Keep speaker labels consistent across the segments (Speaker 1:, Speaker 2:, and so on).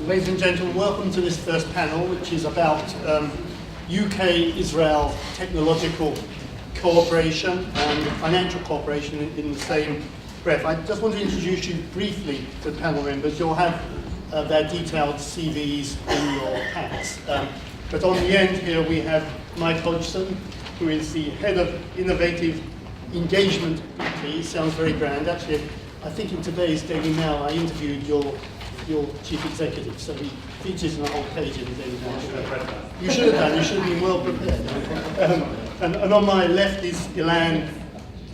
Speaker 1: Ladies and gentlemen, welcome to this first panel, which is about UK-Israel technological cooperation and financial cooperation in the same breath. I just want to introduce you briefly to the panel members. You'll have their detailed CVs in your packs. But on the end here we have Mike Hodgson, who is the head of Innovative Engagement. Sounds very grand. Actually, I think in today's Daily Mail I interviewed your chief executive, so he features in the whole page in the Daily Mail. You should have done. You should have been well prepared. And on my left is Ilan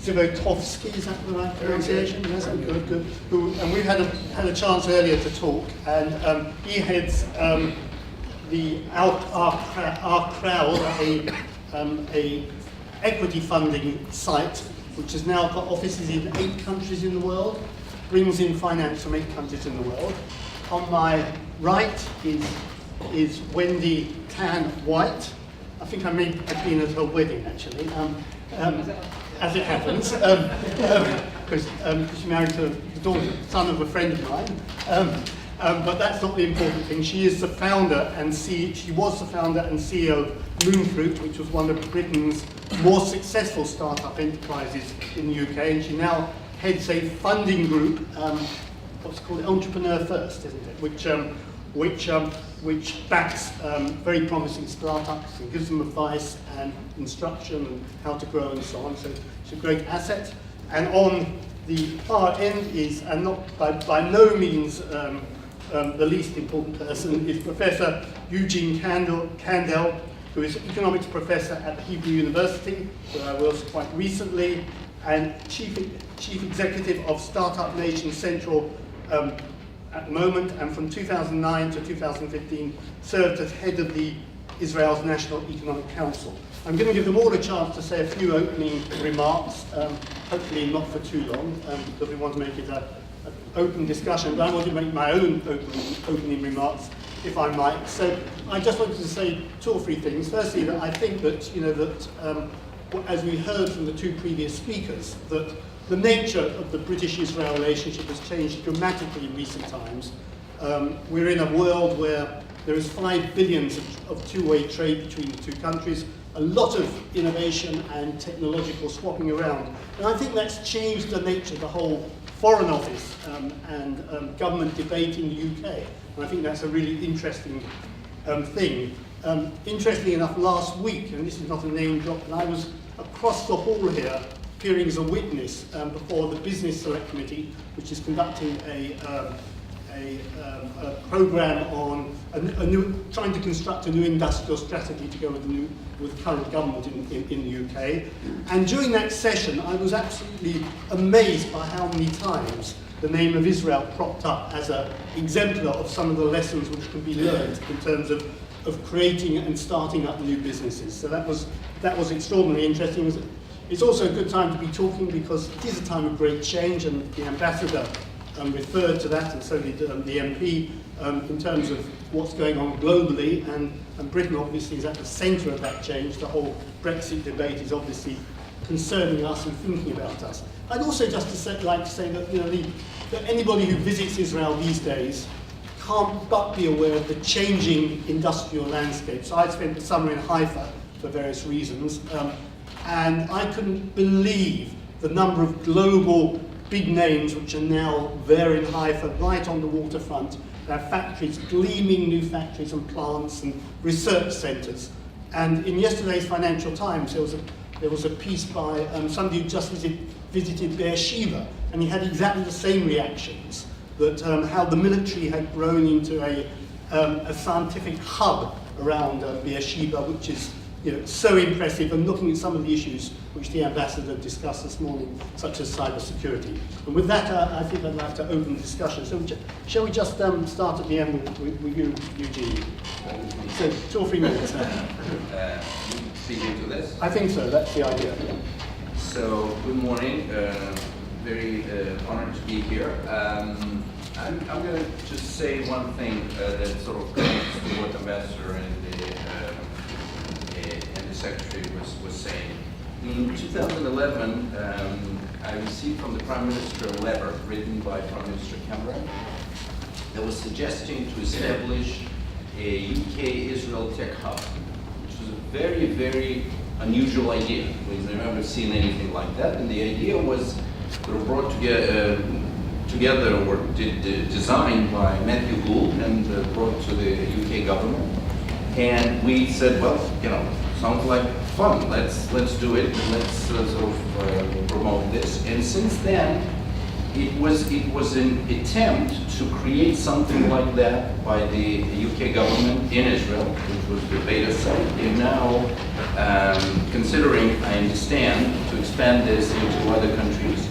Speaker 1: Zivotofsky. Is that the right pronunciation? Yes, good. And we've had a chance earlier to talk, and he heads our Crowd, a equity funding site which has now got offices in 8 countries in the world, brings in finance from 8 countries in the world. On my right is Wendy Tan White. I think I may have been at her wedding, actually, as it happens, because she's married to the son of a friend of mine. But that's not the important thing. She is the founder and she was the founder and CEO of Moonfruit, which was one of Britain's more successful startup enterprises in the UK, and she now heads a funding group, what's called Entrepreneur First, isn't it? Which backs very promising startups and gives them advice and instruction and how to grow and so on. So it's a great asset. And on the far end is, and not by no means the least important person, is Professor Eugene Kandel, who is economics professor at the Hebrew University, where I was quite recently, and chief executive of Startup Nation Central at the moment, and from 2009 to 2015 served as head of the Israel's National Economic Council. I'm going to give them all a chance to say a few opening remarks, hopefully not for too long, because we want to make it an open discussion, but I want to make my own opening remarks, if I might. So I just wanted to say 2 or 3 things. Firstly, that I think that, as we heard from the 2 previous speakers, that the nature of the British-Israel relationship has changed dramatically in recent times. We're in a world where there is 5 billion of two-way trade between the 2 countries, a lot of innovation and technological swapping around. And I think that's changed the nature of the whole Foreign Office and government debate in the UK. And I think that's a really interesting thing. Interestingly enough, last week, and this is not a name drop, and I was across the hall here, appearing as a witness before the Business Select Committee, which is conducting a program on trying to construct a new industrial strategy to go with the current government in the UK. And during that session, I was absolutely amazed by how many times the name of Israel propped up as an exemplar of some of the lessons which can be learned in terms of creating and starting up new businesses. So that was extraordinarily interesting. It's also a good time to be talking because it is a time of great change, and the ambassador referred to that, and so did the MP, in terms of what's going on globally, and Britain obviously is at the centre of that change. The whole Brexit debate is obviously concerning us and thinking about us. I'd also just like to say that, that anybody who visits Israel these days can't but be aware of the changing industrial landscape. So I spent the summer in Haifa for various reasons, and I couldn't believe the number of global big names which are now there in Haifa, right on the waterfront. There are factories, gleaming new factories and plants and research centres. And in yesterday's Financial Times, there was a piece by somebody who just visited Beersheba, and he had exactly the same reactions, that how the military had grown into a scientific hub around Beersheba, which is so impressive, and looking at some of the issues which the ambassador discussed this morning, such as cybersecurity. And with that, I think I'd like to open the discussion. So shall we just start at the end with you, Eugene? So 2 or 3 minutes.
Speaker 2: Speaking to this?
Speaker 1: I think so, that's the idea.
Speaker 2: So, good morning. Very honored to be here. I'm going to just say one thing that sort of connects to what the ambassador and the secretary was saying. In 2011, I received from the Prime Minister a letter written by Prime Minister Cameron, that was suggesting to establish a UK-Israel tech hub, which was a very, very unusual idea. We've never seen anything like that, and the idea was sort of brought together or designed by Matthew Gould and brought to the UK government. And we said, well, you know, sounds like fun. Let's do it. Let's sort of promote this. And since then, it was an attempt to create something like that by the UK government in Israel, which was the beta site. And now, considering, I understand, to expand this into other countries.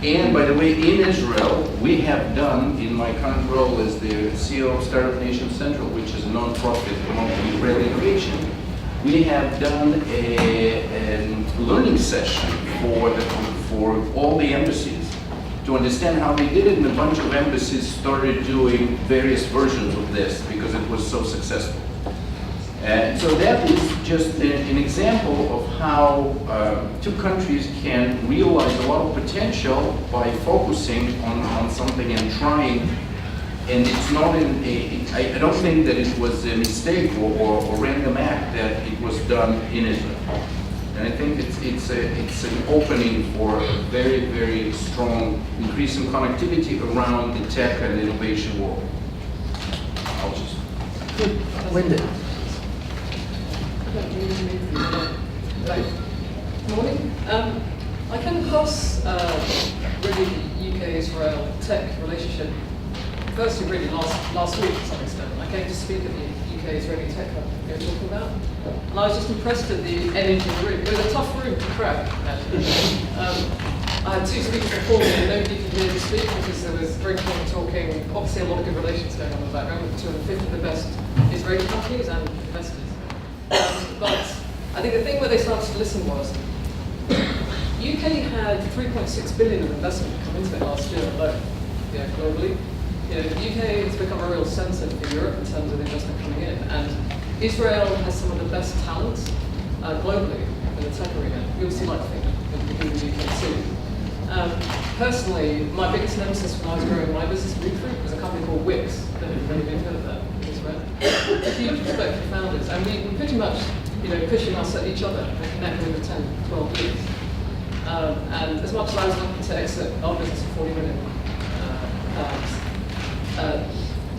Speaker 2: And by the way, in Israel, we have done, in my current role as the CEO of Startup Nation Central, which is a non-profit promoting Israeli innovation, we have done a learning session for all the embassies to understand how they did it, and a bunch of embassies started doing various versions of this because it was so successful. And so that is just an example of how two countries can realize a lot of potential by focusing on something and trying. And it's not I don't think that it was a mistake or random act that it was done in Israel. And I think it's an opening for a very, very strong increase in connectivity around the tech and innovation world. I'll just...
Speaker 1: Wendy.
Speaker 3: Morning. I came across really UK-Israel tech relationship firstly really last week to some extent. I came to speak at the UK-Israeli Tech Hub we were talking about, and I was just impressed at the energy in the room. It was a tough room to crack, actually. I had two speakers before me and nobody could hear me speak because there was drinking, talking, obviously a lot of good relations going on in the background with 250 of the best Israeli companies and investors. But I think the thing where they started to listen was, UK had 3.6 billion of investment come into it last year alone, globally. The UK has become a real centre for Europe in terms of investment coming in, and Israel has some of the best talents globally in the tech arena. We obviously like to think in the UK too. Personally, my biggest nemesis when I was growing my business, Recruit, was a company called Wix. I don't know if you've really heard of that in Israel. Huge respect for founders, and we pretty much, pushing us at each other and connecting over 10, 12 years. And as much as I was looking to exit our business for 40 million pounds,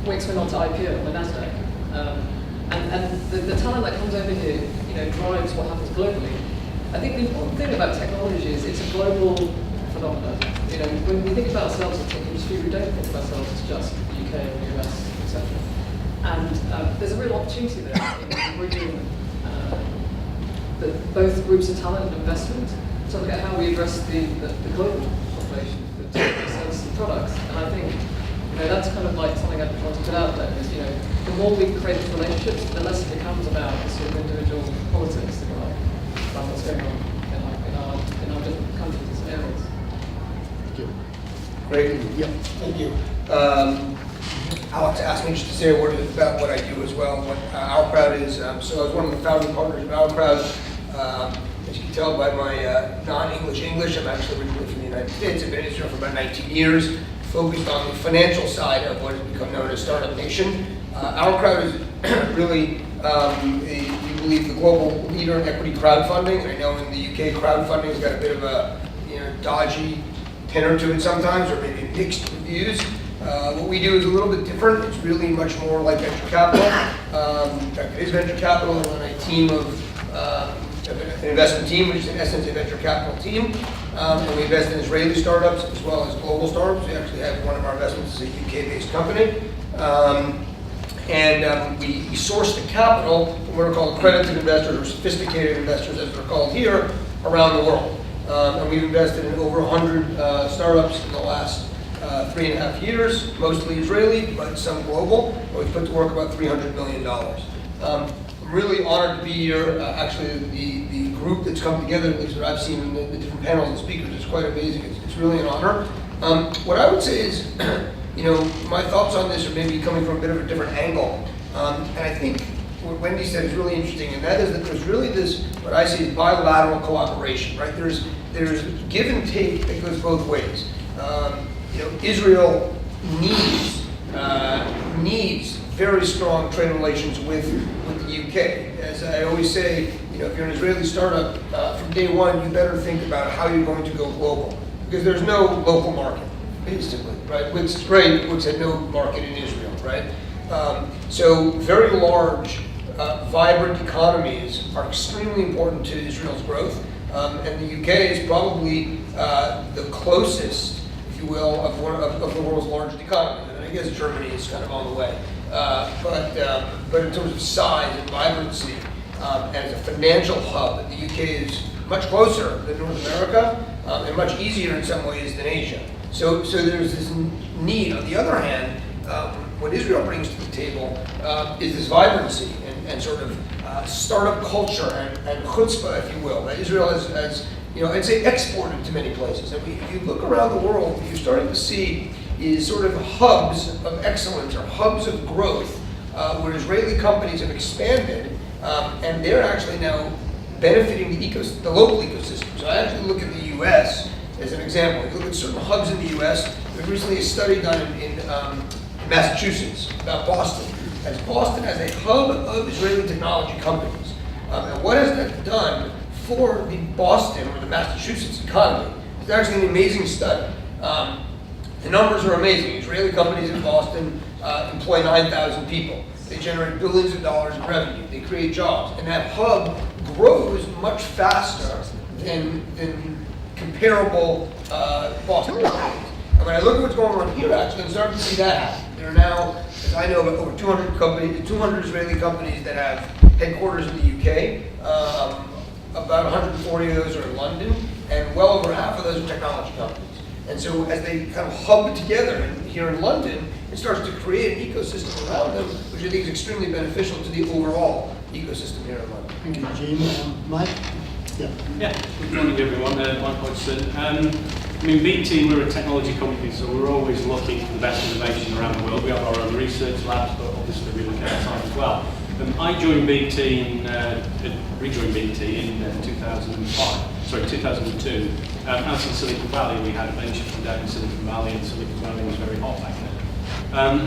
Speaker 3: Wix went on to IPO on the NASDAQ. And the talent that comes over here, drives what happens globally. I think the important thing about technology is it's a global phenomenon. When we think about ourselves as a tech industry, we don't think of ourselves as just the UK or the US, etc. And there's a real opportunity there in bringing both groups of talent and investment to look at how we address the global population for services and products. And I think that's kind of like something I want to put out there is, the more we create these relationships, the less it becomes about sort of individual politics, if you like, about what's going on in our different countries and areas.
Speaker 1: Thank you.
Speaker 4: Great.
Speaker 1: Yeah.
Speaker 4: Thank you. Alex asked me just to say a word about what I do as well. What OurCrowd is. So I was one of the founding partners of OurCrowd. As you can tell by my non-English English, I'm actually originally from the United States. I've been in Israel for about 19 years, focused on the financial side of what has become known as Startup Nation. OurCrowd is really, we believe, the global leader in equity crowdfunding. I know in the UK, crowdfunding has got a bit of a dodgy tenor to it sometimes, or maybe mixed reviews. What we do is a little bit different. It's really much more like venture capital. In fact, it is venture capital. I run a team of an investment team, which is in essence a venture capital team. And we invest in Israeli startups as well as global startups. We actually have one of our investments is a UK-based company. We source the capital from what are called accredited investors or sophisticated investors, as they're called here, around the world. And we've invested in over 100 startups in the last 3.5 years, mostly Israeli, but some global. We've put to work about $300 million. I'm really honored to be here. Actually, the group that's come together, at least that I've seen in the different panels and speakers, is quite amazing. It's really an honor. What I would say is, my thoughts on this are maybe coming from a bit of a different angle. And I think what Wendy said is really interesting, and that is that there's really this, what I see as bilateral collaboration, right? There's give and take that goes both ways. Israel needs needs very strong trade relations with the UK. As I always say, if you're an Israeli startup, from day one, you better think about how you're going to go global, because there's no local market, basically, right? Wix is great, Wix had no market in Israel, right? So very large, vibrant economies are extremely important to Israel's growth, and the UK is probably the closest, if you will, of the world's largest economies. And I guess Germany is kind of on the way. But in terms of size and vibrancy, as a financial hub, the UK is much closer than North America, and much easier in some ways than Asia. So there's this need. On the other hand, what Israel brings to the table is this vibrancy and sort of startup culture and chutzpah, if you will, that Israel has I'd say exported to many places. And if you look around the world, what you're starting to see is sort of hubs of excellence or hubs of growth where Israeli companies have expanded, and they're actually now benefiting the local ecosystem. So I actually look at the U.S. as an example. If you look at certain hubs in the U.S., there's recently a study done in Massachusetts about Boston. As Boston as a hub of Israeli technology companies. And what has that done for the Boston or the Massachusetts economy? It's actually an amazing study. The numbers are amazing. Israeli companies in Boston employ 9,000 people. They generate billions of dollars in revenue. They create jobs. And that hub grows much faster than comparable Boston companies. And when I look at what's going on here, actually, I'm starting to see that happen. There are now, as I know, over 200 Israeli companies that have headquarters in the UK. About 140 of those are in London, and well over half of those are technology companies. And so as they kind of hub together here in London, it starts to create an ecosystem around them, which I think is extremely beneficial to the overall ecosystem here in London.
Speaker 1: Thank you, Gene. Mike?
Speaker 5: Yeah, good morning everyone. Mike Hodgson. BT, we're a technology company, so we're always looking for the best innovation around the world. We have our own research labs, but obviously we look outside as well. I joined BT rejoined BT in 2002. As in Silicon Valley, we had a venture fund down in Silicon Valley, and Silicon Valley was very hot back then.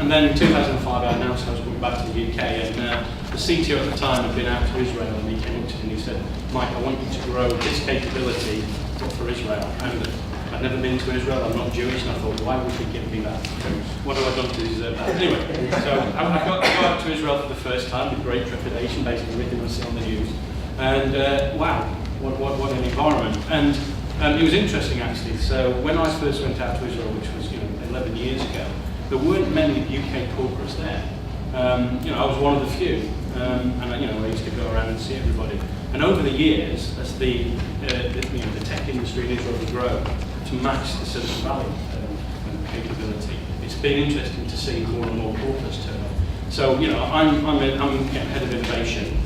Speaker 5: And then in 2005, I announced I was going back to the UK, and the CTO at the time had been out to Israel, and he came up to me and he said, Mike, I want you to grow this capability for Israel. And I'd never been to Israel, I'm not Jewish, and I thought, why would he give me that? What have I done to deserve that? Anyway, so I got out to Israel for the first time with great trepidation, based on everything I see on the news. And wow, what an environment. And it was interesting actually. So when I first went out to Israel, which was 11 years ago, there weren't many UK corporates there. I was one of the few, and I used to go around and see everybody. And over the years, as the tech industry in Israel has grown to match the Silicon Valley capability, it's been interesting to see more and more corporates turn up. So I'm head of innovation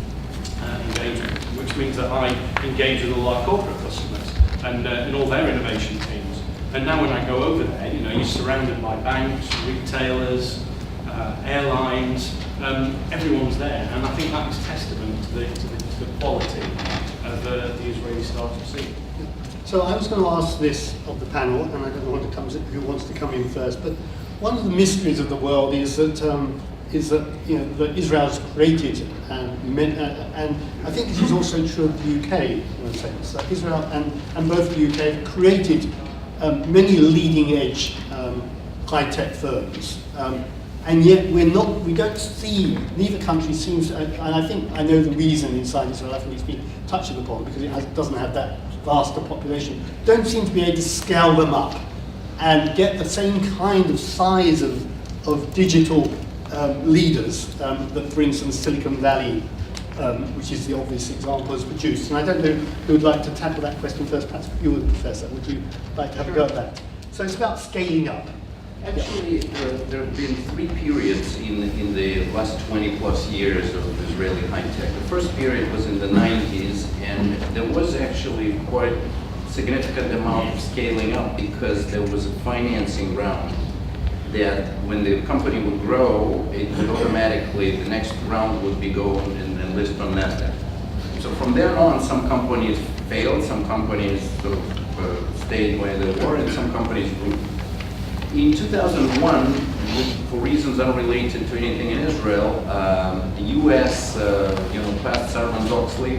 Speaker 5: engagement, which means that I engage with all our corporate customers and in all their innovation teams. And now when I go over there, you're surrounded by banks, retailers, airlines, everyone's there, and I think that is testament to the quality of the Israeli startup scene.
Speaker 1: So I was going to ask this of the panel, and I don't know who wants to come in first, but one of the mysteries of the world is that that Israel's created, and I think this is also true of the UK in a sense. That Israel and both the UK have created many leading-edge high-tech firms, and yet we don't see, neither country seems, and I think I know the reason inside Israel. I think it's been touched upon because it doesn't have that vaster population. Don't seem to be able to scale them up and get the same kind of size of digital leaders that, for instance, Silicon Valley, which is the obvious example, has produced. And I don't know who would like to tackle that question first. Perhaps you, Professor, would you like to have a go at that? So it's about scaling up.
Speaker 2: Actually, there have been three periods in the last 20 plus years of Israeli high tech. The first period was in the 90s, and there was actually quite significant amount of scaling up because there was a financing round that when the company would grow, it would automatically, the next round would be go and list on NASDAQ. So from there on, some companies failed, some companies sort of stayed where they were, and some companies grew. In 2001, for reasons unrelated to anything in Israel, the U.S. Passed Sarbanes-Oxley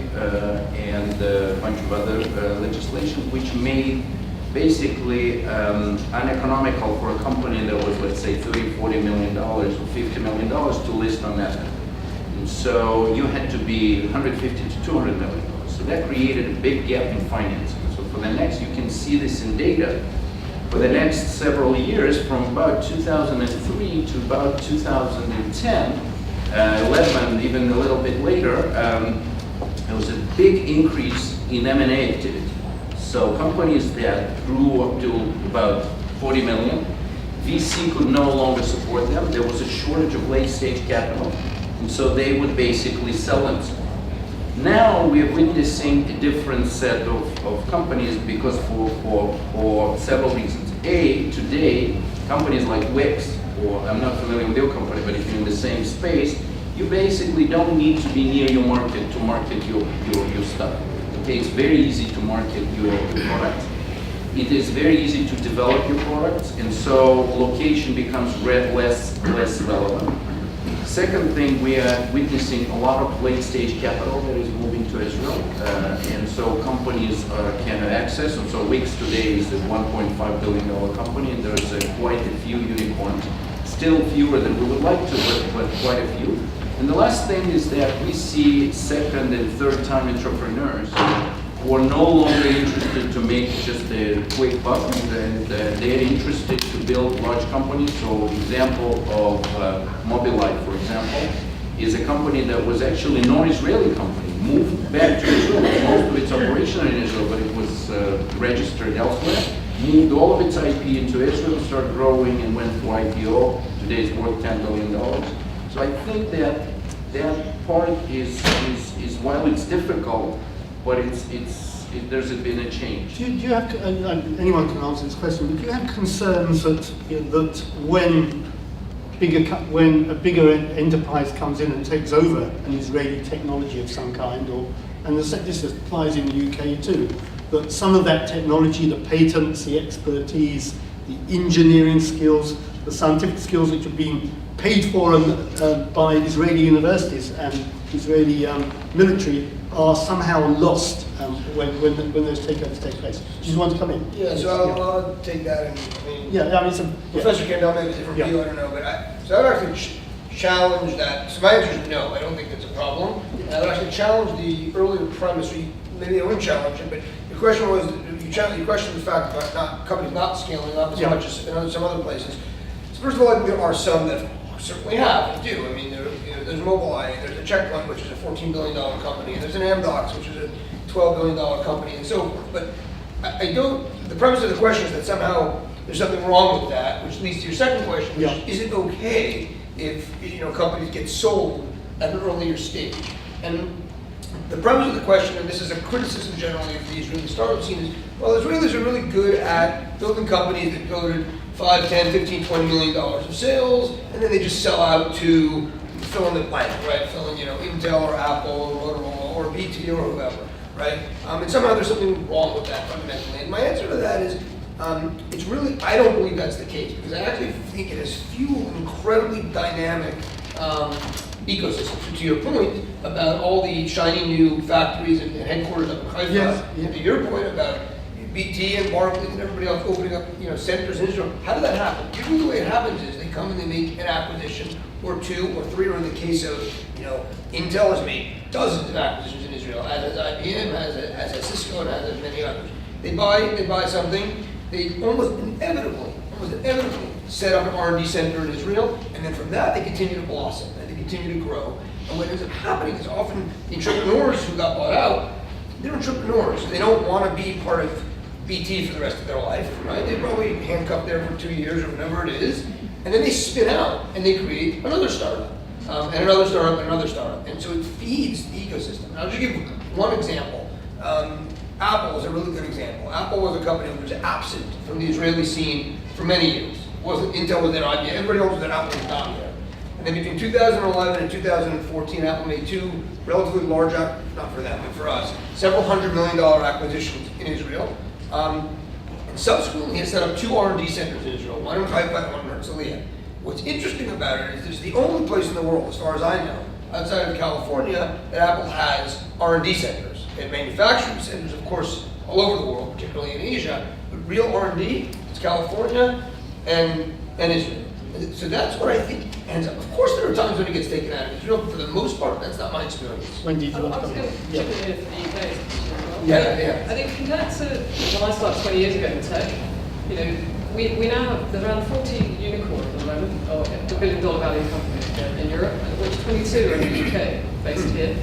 Speaker 2: and a bunch of other legislation which made basically uneconomical for a company that was, let's say, $30-40 million or $50 million to list on NASDAQ. And so you had to be $150 to $200 million. So that created a big gap in financing. So for the next, you can see this in data. For the next several years, from about 2003 to about 2010, 11, even a little bit later, there was a big increase in M&A activity. So companies that grew up to about 40 million, VC could no longer support them. There was a shortage of late-stage capital, and so they would basically sell themselves. Now we are witnessing a different set of companies because for several reasons. A, today, companies like Wix, or I'm not familiar with your company, but if you're in the same space, you basically don't need to be near your market to market your stuff. Okay, it's very easy to market your product. It is very easy to develop your products, and so location becomes less relevant. Second thing, we are witnessing a lot of late-stage capital that is moving to Israel, and so companies can have access. And so Wix today is a $1.5 billion company, and there's quite a few unicorns. Still fewer than we would like to, but quite a few. And the last thing is that we see second and third time entrepreneurs who are no longer interested to make just a quick buck, and they're interested to build large companies. So example of Mobileye, for example, is a company that was actually a non-Israeli company, moved back to Israel. Most of its operation in Israel, but it was registered elsewhere, moved all of its IP into Israel, started growing and went for IPO. Today it's worth $10 billion. So I think that part is while it's difficult, but there's been a change.
Speaker 1: Do you have, and anyone can answer this question, but do you have concerns that that when a bigger enterprise comes in and takes over an Israeli technology of some kind, this applies in the UK too, that some of that technology, the patents, the expertise, the engineering skills, the scientific skills which are being paid for by Israeli universities and Israeli military are somehow lost when those takeovers take place. Do you want to come in?
Speaker 4: Yeah, so I'll take that. Professor Kendall may have a different view, I don't know, but I would actually challenge that. So my answer is no, I don't think that's a problem. And I would actually challenge the earlier premise, maybe I wouldn't challenge it, but the question was, you questioned the fact about companies not scaling up as much as in some other places. So first of all, there are some that certainly have, and do. I mean, there's Mobileye, there's a Checkpoint, which is a $14 billion company, and there's an Amdocs, which is a $12 billion company, and so forth. But the premise of the question is that somehow there's something wrong with that, which leads to your second question, which is it okay if companies get sold at an earlier stage? And the premise of the question, and this is a criticism generally of the Israeli startup scene, is, well, Israelis are really good at building companies that go to $5, $10, $15, $20 million of sales, and then they just sell out to fill in the blank, right? Fill in, Intel or Apple or Motorola or BT or whoever, right? And somehow there's something wrong with that fundamentally. And my answer to that is, it's really, I don't believe that's the case, because I actually think it has fueled incredibly dynamic ecosystem. So to your point about all the shiny new factories and headquarters up in Haifa, and to your point about BT and Barclays and everybody else opening up, centers in Israel. How did that happen? Usually the way it happens is they come and they make an acquisition or two or three, or in the case of, Intel has made dozens of acquisitions in Israel, as has IBM, as has Cisco, and as many others. They buy something, they almost inevitably set up an R&D center in Israel, and then from that they continue to blossom and they continue to grow. And what ends up happening is often the entrepreneurs who got bought out, they're entrepreneurs. They don't want to be part of BT for the rest of their life, right? They probably handcuffed there for 2 years or whatever it is, and then they spin out and they create another startup, and another startup, and another startup, and so it feeds the ecosystem. And I'll just give one example. Apple is a really good example. Apple was a company that was absent from the Israeli scene for many years. Intel was there, IBM, everybody else was there, Apple was not there. And then between 2011 and 2014, Apple made two relatively large, not for them, but for us, several $100 million acquisitions in Israel. And subsequently, he set up two R&D centers in Israel, one in Haifa and one in Herzliya. What's interesting about it is it's the only place in the world, as far as I know, outside of California, that Apple has R&D centers. And manufacturing centers, of course, all over the world, particularly in Asia. But real R&D, it's California and Israel. So that's what I think ends up. Of course, there are times when it gets taken out of Israel, but for the most part, that's not my experience.
Speaker 1: Wendy, do
Speaker 3: I
Speaker 1: you want to
Speaker 3: was
Speaker 1: come
Speaker 3: going
Speaker 1: in?
Speaker 3: to chip in here for the UK.
Speaker 4: Yeah.
Speaker 3: I think compared to when I started 20 years ago in tech, you know, we now have there's around 40 unicorns at the moment, or the billion-dollar value companies in Europe, of which 22 are in the UK, based here.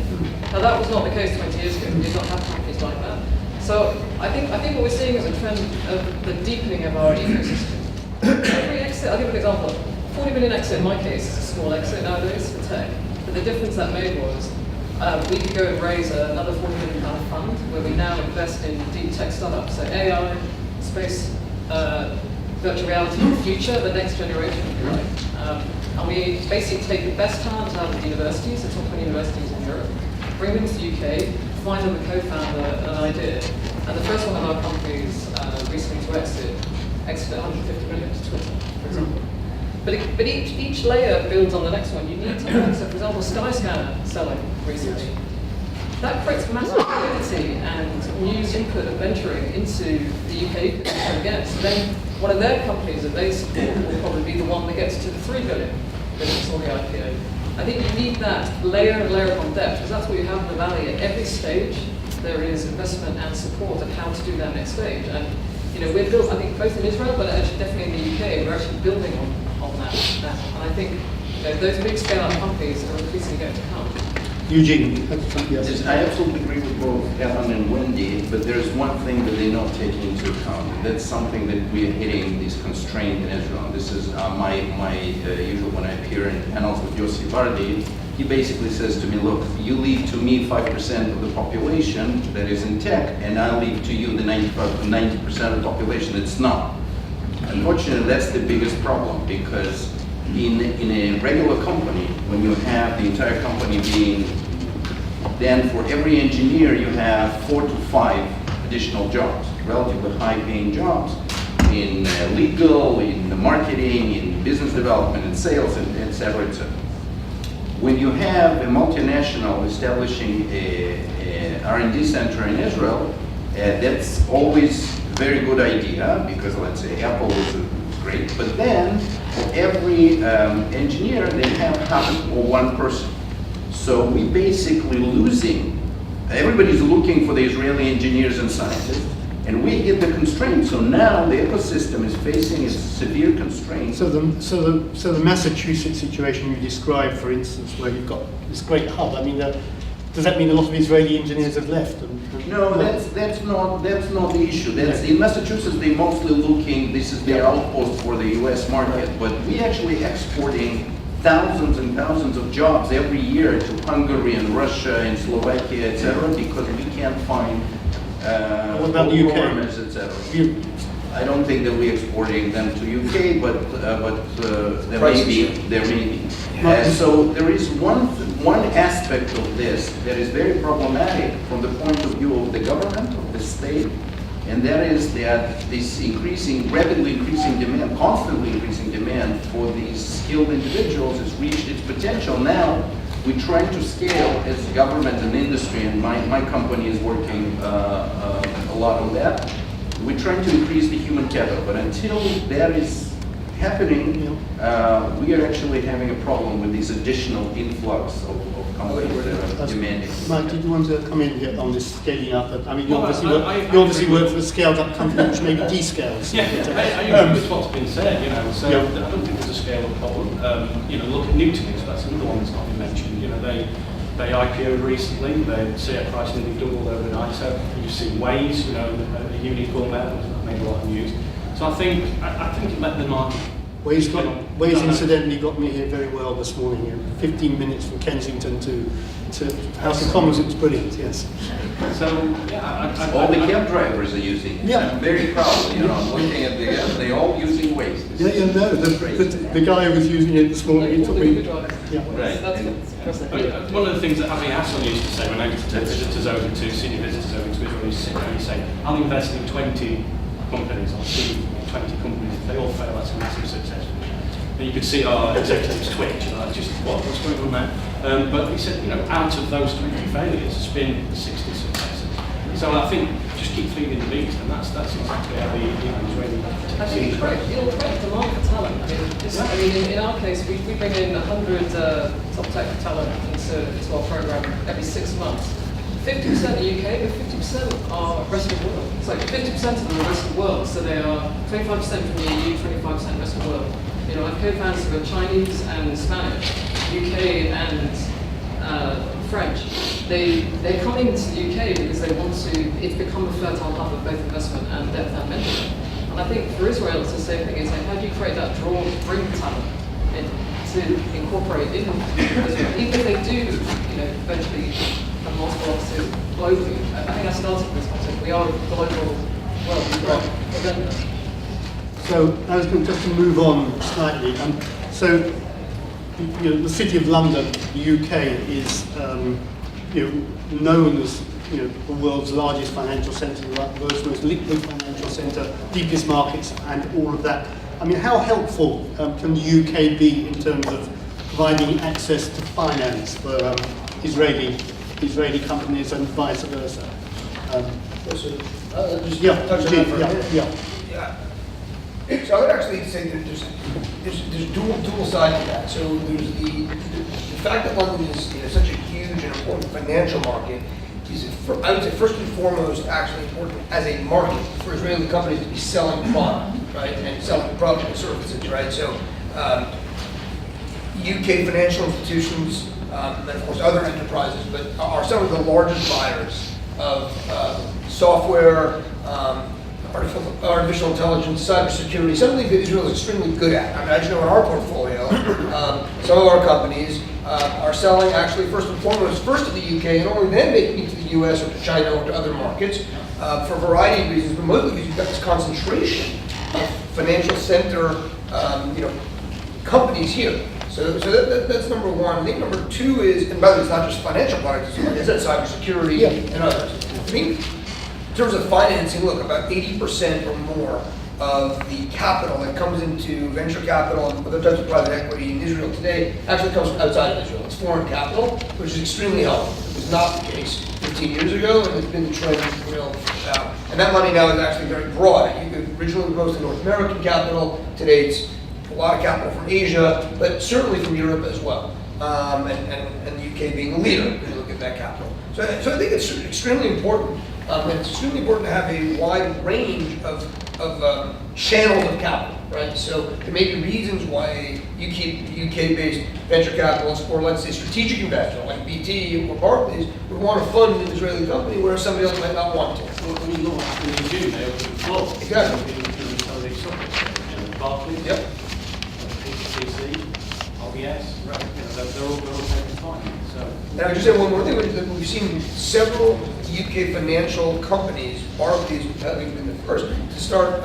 Speaker 3: Now that was not the case 20 years ago. We did not have companies like that. So I think what we're seeing is a trend of the deepening of our ecosystem. Every exit, I'll give an example. 40 million exit in my case is a small exit nowadays for tech. But the difference that made was we could go and raise another £40 million fund where we now invest in deep tech startups, so AI, space, virtual reality in the future, the next generation, if you like. And we basically take the best talent out of the universities, the top 20 universities in Europe, bring them to the UK, find them a co-founder and an idea. And the first one of our companies recently to exited 150 million to Twitter, for example. But each layer builds on the next one. You need to have, so for example, Skyscanner selling recently. That creates massive liquidity and news input and venturing into the UK ecosystem again. So then one of their companies that they support will probably be the one that gets to the 3 billion when it's on the IPO. I think you need that layer and layer upon depth, because that's what you have in the Valley. At every stage, there is investment and support of how to do that next stage. And you know, we're built, I think, both in Israel, but actually definitely in the UK, we're actually building on that now. And I think you know, those big scale-up companies are increasingly going to come.
Speaker 1: Eugene, you had something else?
Speaker 2: Yes, I absolutely agree with both Alan and Wendy, but there's one thing that they're not taking into account. That's something that we are hitting this constraint in Israel. This is my usual when I appear in panels with Yossi Bardi. He basically says to me, look, you leave to me 5% of the population that is in tech, and I leave to you the 90% of the population that's not. Unfortunately, that's the biggest problem, because in a regular company, when you have the entire company being, then for every engineer you have 4 to 5 additional jobs, relatively high-paying jobs in legal, in the marketing, in business development, in sales, and et cetera, et cetera. When you have a multinational establishing a R&D center in Israel, that's always a very good idea, because let's say Apple is great, but then for every engineer, they have half or one person. So we basically losing, everybody's looking for the Israeli engineers and scientists, and we hit the constraint. So now the ecosystem is facing a severe constraint.
Speaker 1: So the Massachusetts situation you described, for instance, where you've got this great hub, I mean, does that mean a lot of Israeli engineers have left?
Speaker 2: No, that's not the issue. That's in Massachusetts. They're mostly looking. This is their outpost for the U.S. market. But we actually exporting thousands and thousands of jobs every year to Hungary and Russia and Slovakia, etc. Because we can't find
Speaker 1: what about the UK?
Speaker 2: programmers, etc. I don't think that we're exporting them to UK, but there may be. So there is one aspect of this that is very problematic from the point of view of the government, of the state, and that is that this rapidly increasing demand, constantly increasing demand for these skilled individuals has reached its potential. Now we're trying to scale as government and industry, and my company is working a lot on that. We're trying to increase the human capital, but until that is happening, we are actually having a problem with this additional influx of companies that are demanding.
Speaker 1: Mike, did you want to come in here on this scaling up? I mean, you
Speaker 5: Well,
Speaker 1: obviously work for a scaled up company which maybe descales.
Speaker 5: Yeah, I agree with what's been said, you know, so
Speaker 1: Yeah.
Speaker 5: I don't think there's a scale of problem. You know, look at Nutanix, that's another one that's not been mentioned. You know, they IPO'd recently, their share price nearly doubled overnight, so you've seen Waze, you know, a unicorn there, that made a lot of news. So I think it let the market.
Speaker 1: Waze incidentally got me here very well this morning. 15 minutes from Kensington to House of Commons. It was brilliant. Yes.
Speaker 5: So yeah,
Speaker 2: All the cab drivers are using it.
Speaker 1: Yeah.
Speaker 2: I'm very proud, you know, I'm looking at they're all using Waze.
Speaker 1: No. The guy who was using it this morning, he took me. Yeah.
Speaker 2: Right.
Speaker 3: That's
Speaker 5: One of the things that Avi Hassan used to say when I took visitors over to senior visitors over to Israel, he said, I'll invest in 20 companies, I'll see 20 companies, if they all fail, that's a massive success. And you could see our executives twitch, just what's going on there? But he said, out of those 20 failures, there's been 60 successes. So I think just keep feeding the beast, and that's exactly how the Israeli
Speaker 3: I think it'll create demand for talent. I mean, in our case, we bring in 100 top tech talent into our program every 6 months. 50% are UK, but 50% are rest of the world. It's like 50% of them are rest of the world, so they are 25% from the EU, 25% rest of the world. I've co-founders who are Chinese and Spanish, UK and French. They come into the UK because they want to, it's become a fertile hub of both investment and depth and mentorship. And I think for Israel it's the same thing. It's like, how do you create that draw, bring talent in, to incorporate in Israel, even if they do, eventually have multiple offices globally. I think I started this concept. We are a global world. We've got a vendor.
Speaker 1: So I was going just to move on slightly. The City of London, the UK, is known as the world's largest financial centre, the world's most liquid financial centre, deepest markets, and all of that. I mean, how helpful can the UK be in terms of providing access to finance for Israeli companies and vice versa?
Speaker 4: So I would actually say that there's dual sides to that. So there's the fact that London is such a huge and important financial market is, I would say, first and foremost, actually important as a market for Israeli companies to be selling product, right, and selling product and services, right. So UK financial institutions and of course other enterprises, but are some of the largest buyers of software. Artificial intelligence, cybersecurity, something that Israel is extremely good at. I mean, as you know, in our portfolio, some of our companies are selling actually first and foremost, first to the UK and only then making it to the US or to China or to other markets for a variety of reasons, but mostly because you've got this concentration of financial center companies here. So that's number one. I think number two is, and by the way, it's not just financial products, it's cybersecurity and others. I mean, in terms of financing, look, about 80% or more of the capital that comes into venture capital and other types of private equity in Israel today actually comes from outside of Israel. It's foreign capital, which is extremely helpful. It was not the case 15 years ago, and it's been the trend in Israel now. And that money now is actually very broad. Originally most of North American capital. Today it's a lot of capital from Asia, but certainly from Europe as well. And the UK being the leader when you look at that capital. So I think it's extremely important. And it's extremely important to have a wide range of channels of capital, right? So there may be reasons why UK-based venture capitalists, or let's say strategic investors like BT or Barclays, would want to fund an Israeli company, whereas somebody else might not want to.
Speaker 5: Well, I mean, look, in June they opened the floor.
Speaker 4: Exactly.
Speaker 5: In Tel Aviv Stock Exchange, Barclays,
Speaker 4: Yep.
Speaker 5: PTC, RBS, right? They're all taking time. So.
Speaker 4: And I would just say one more thing, which is that we've seen several UK financial companies, Barclays having been the first, to start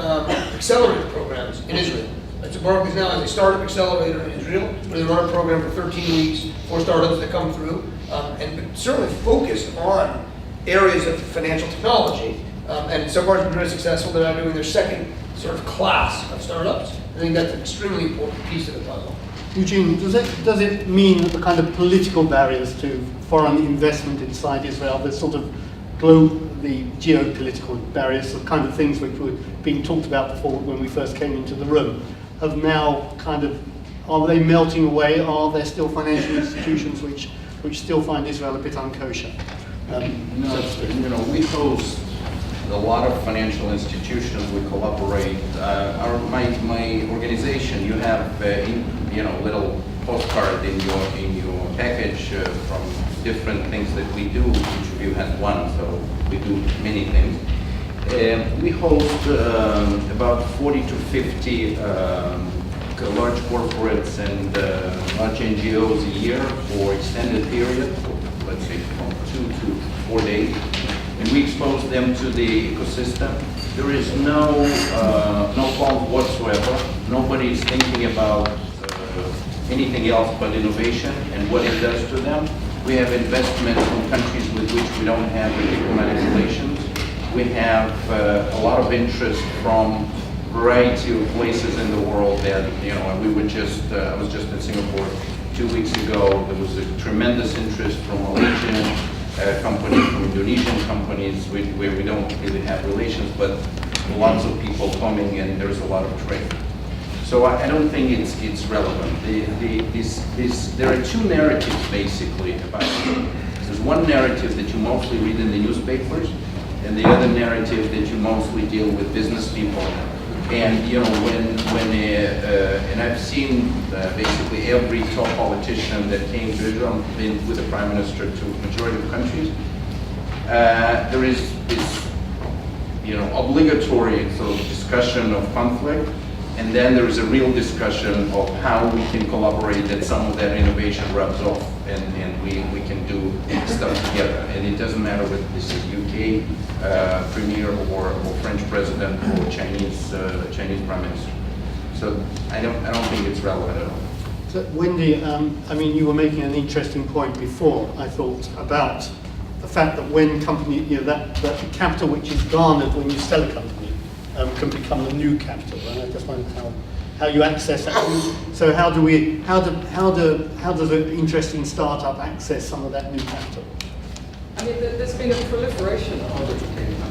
Speaker 4: accelerator programs in Israel. So Barclays now has a startup accelerator in Israel, where they run a program for 13 weeks for startups that come through, and certainly focused on areas of financial technology. And so far it's been very successful. They're now doing their second sort of class of startups. I think that's an extremely important piece of the puzzle.
Speaker 1: Eugene, does it mean the kind of political barriers to foreign investment inside Israel, the sort of the geopolitical barriers, the kind of things which were being talked about before when we first came into the room, have now are they melting away? Are there still financial institutions which still find Israel a bit unkosher?
Speaker 2: We host a lot of financial institutions. We collaborate. My organization, you have little postcard in your package from different things that we do. Each of you has one, so we do many things. We host about 40 to 50 large corporates and large NGOs a year for extended period, let's say from 2 to 4 days. And we expose them to the ecosystem. There is no fault whatsoever. Nobody is thinking about anything else but innovation and what it does to them. We have investment from countries with which we don't have diplomatic relations. We have a lot of interest from variety of places in the world that, you know, we would just, I was just in Singapore 2 weeks ago. There was a tremendous interest from Malaysian companies, from Indonesian companies, where we don't really have relations, but lots of people coming and there's a lot of trade. So I don't think it's relevant. There are two narratives basically about it. There's one narrative that you mostly read in the newspapers, and the other narrative that you mostly deal with business people. And you know, and I've seen basically every top politician that came to Israel, been with the prime minister to majority of countries. There is this, you know, obligatory sort of discussion of conflict, and then there is a real discussion of how we can collaborate, that some of that innovation rubs off, and we can do stuff together. And it doesn't matter whether this is UK premier or French president or Chinese prime minister. So I don't think it's relevant at all.
Speaker 1: So Wendy, I mean, you were making an interesting point before, I thought, about the fact that when company, you know, that the capital which is garnered when you sell a company can become the new capital, and I just wondered how you access that. So how does an interesting startup access some of that new capital?
Speaker 3: I mean, there's been a proliferation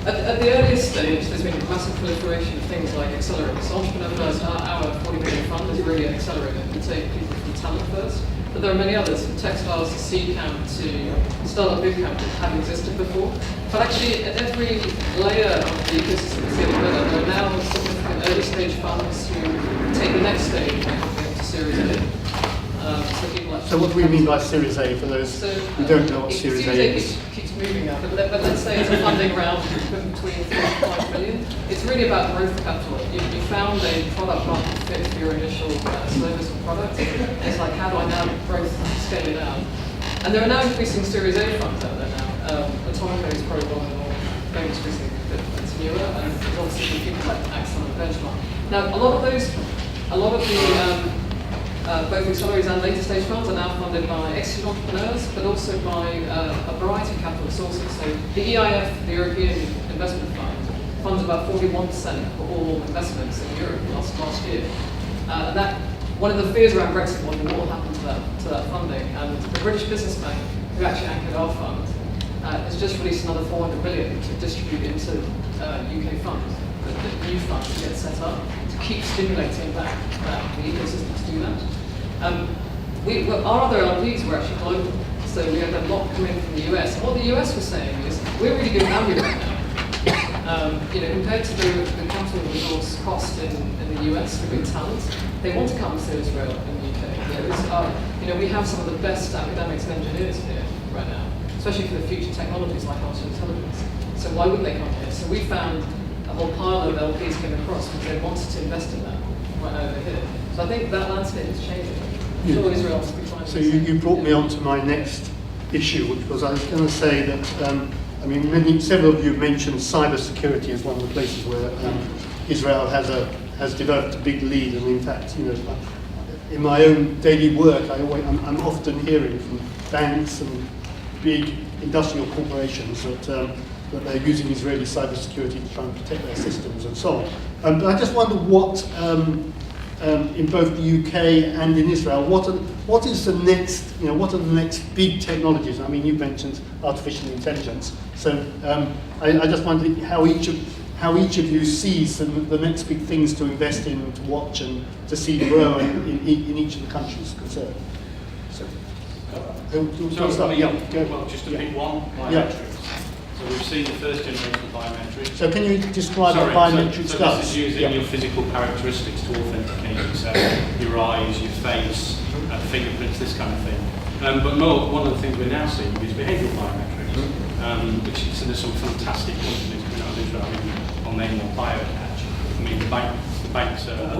Speaker 3: at the earliest stage. There's been a massive proliferation of things like accelerators. Entrepreneur First, our 40 million fund is really accelerated. We take people from talent first, but there are many others, from Techstars to Seedcamp to Startup Bootcamp that haven't existed before. But actually, at every layer of the ecosystem that's getting better, there are now significant early stage funds who take the next stage to Series A.
Speaker 1: So what do we mean by Series A for those who don't know what Series A is?
Speaker 3: Keeps moving up, but let's say it's a funding round between 3 and 5 million. It's really about growth capital. You found a product market fit for your initial service or product. It's like, how do I now growth scale it out? And there are now increasing Series A funds out there now. Atomico is probably one of the more famous recently that's newer, and there's obviously people like Axon and Benchmark. Now, a lot of the both accelerators and later stage funds are now funded by exited entrepreneurs, but also by a variety of capital sources. So the EIF, the European Investment Fund, funds about 41% of all investments in Europe last year. And that, one of the fears around Brexit was what will happen to that funding. And the British Business Bank, who actually anchored our fund, has just released another 400 million to distribute into UK funds, the new funds to get set up, to keep stimulating the ecosystem to do that. Our other LPs were actually global, so we had a lot coming from the US. And what the US was saying is, we're really good value right now. You know, compared to the capital resource cost in the US for good talent, they want to come to Israel in the UK. You know, we have some of the best academics and engineers here right now, especially for the future technologies like artificial intelligence. So why wouldn't they come here? So we found a whole pile of LPs came across because they wanted to invest in that right over here. So I think that landscape is changing. Sure, Israel must be trying to
Speaker 1: So you brought me on to my next issue, which was I was going to say that, I mean, several of you mentioned cybersecurity as one of the places where Israel has developed a big lead, and in fact, you know, in my own daily work, I'm often hearing from banks and big industrial corporations that they're using Israeli cybersecurity to try and protect their systems and so on. But I just wonder what, in both the UK and in Israel, what is the next, you know, what are the next big technologies? I mean, you mentioned artificial intelligence, so I just wondered how each of you sees the next big things to invest in, to watch, and to see grow in each of the countries concerned. So,
Speaker 5: Just to pick one, biometrics. So we've seen the first generation of biometrics.
Speaker 1: So can you describe what biometrics does?
Speaker 5: This is using your physical characteristics to authenticate yourself, your eyes, your face, fingerprints, this kind of thing. But one of the things we're now seeing is behavioural biometrics, which is, there's some fantastic companies coming out of Israel. I'll name one, BioCatch. I mean, the banks are...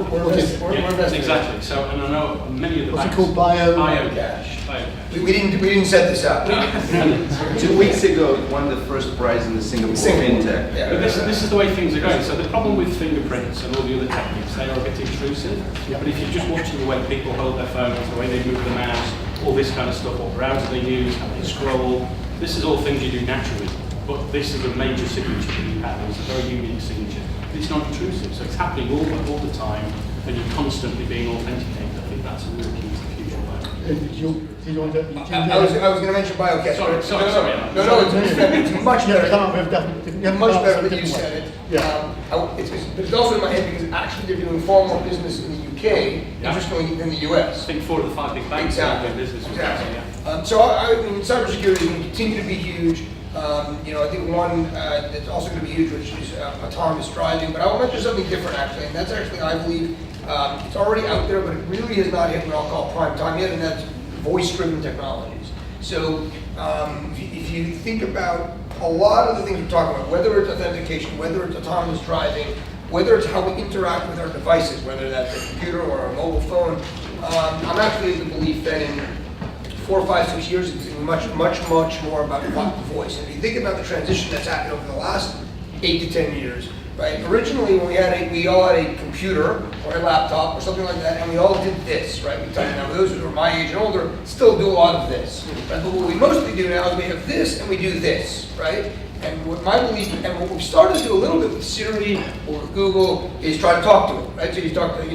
Speaker 5: Exactly. So, and I know many of the banks...
Speaker 1: What's it called?
Speaker 5: BioCatch.
Speaker 4: We didn't set this up.
Speaker 2: 2 weeks ago, it won the first prize in the Singapore FinTech.
Speaker 4: Yeah.
Speaker 5: But this is the way things are going. So the problem with fingerprints and all the other techniques, they are a bit intrusive. But if you're just watching the way people hold their phones, the way they move the mouse, all this kind of stuff, what browser they use, how they scroll, this is all things you do naturally. But this is a major signature that you have. It's a very unique signature. It's non-intrusive, so it's happening all the time, and you're constantly being authenticated. I think that's a real key to the future of work.
Speaker 1: Did you want to?
Speaker 4: I was going to mention BioCast.
Speaker 5: Sorry.
Speaker 4: It's much
Speaker 1: Yeah,
Speaker 4: better.
Speaker 1: come up with different.
Speaker 4: Much better that you said it.
Speaker 1: Yeah.
Speaker 4: But it's also in my head because actually they're doing far more business in the UK, interestingly, than the
Speaker 5: I
Speaker 4: US.
Speaker 5: think 4 of the 5 big banks are doing business with us,
Speaker 4: Exactly.
Speaker 5: yeah.
Speaker 4: So I mean, cybersecurity is going to continue to be huge. I think one that's also going to be huge, which is autonomous driving. But I will mention something different actually, and that's actually, I believe, it's already out there, but it really has not hit what I'll call prime time yet, and that's voice-driven technologies. So if you think about a lot of the things we're talking about, whether it's authentication, whether it's autonomous driving, whether it's how we interact with our devices, whether that's a computer or a mobile phone, I'm actually of the belief that in 4, 5, 6 years, it's much more about voice. And if you think about the transition that's happened over the last 8 to 10 years, right? Originally, when we all had a computer or a laptop or something like that, and we all did this, right? Now, those who are my age and older still do a lot of this. Right? But what we mostly do now is we have this and we do this, right? And what my belief, and what we've started to do a little bit with Siri or with Google is try to talk to it, right? So you talk to,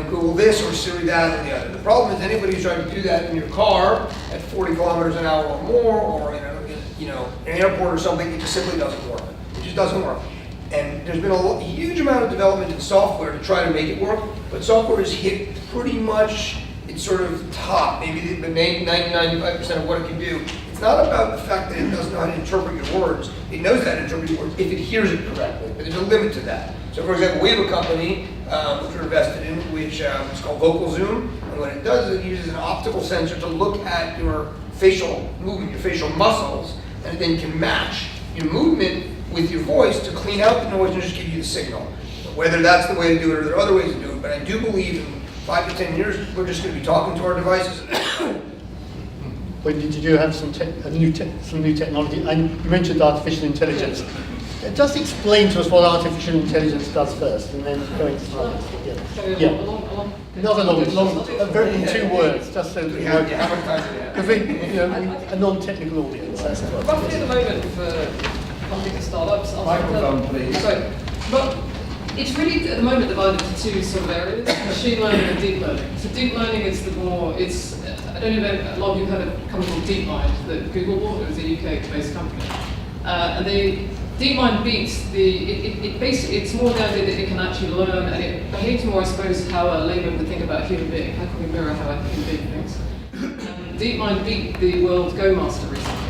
Speaker 4: Google this or Siri that or the other. The problem is anybody who's trying to do that in your car at 40 kilometers an hour or more, or in an airport or something, it just simply doesn't work. It just doesn't work. And there's been a huge amount of development in software to try to make it work, but software has hit pretty much its sort of top, maybe the 90-95% of what it can do. It's not about the fact that it doesn't know how to interpret your words. It knows how to interpret your words if it hears it correctly, but there's a limit to that. So for example, we have a company which we're invested in, which is called VocalZoom, and what it does is it uses an optical sensor to look at your facial movement, your facial muscles, and it then can match your movement with your voice to clean out the noise and just give you the signal. Whether that's the way to do it or there are other ways to do it, but I do believe in 5 to 10 years, we're just going to be talking to our devices.
Speaker 1: When did you have some new technology? And you mentioned artificial intelligence. Just explain to us what artificial intelligence does first, and then go into some others. Not a long, very in 2 words, just so that we
Speaker 4: How much time do we have?
Speaker 1: because a non-technical audience. That's what.
Speaker 3: Roughly at the moment for funding the startups,
Speaker 6: Microphone, please.
Speaker 3: Sorry, but it's really at the moment divided into 2 sort of areas: machine learning and deep learning. So deep learning is the more I don't know if a lot of you heard of a company called DeepMind that Google bought. It was a UK-based company, and DeepMind beats it basically, it's more the idea that it can actually learn, and it behaves more, I suppose, how a layman would think about a human being. How can we mirror how a human being thinks? DeepMind beat the world Go Master recently.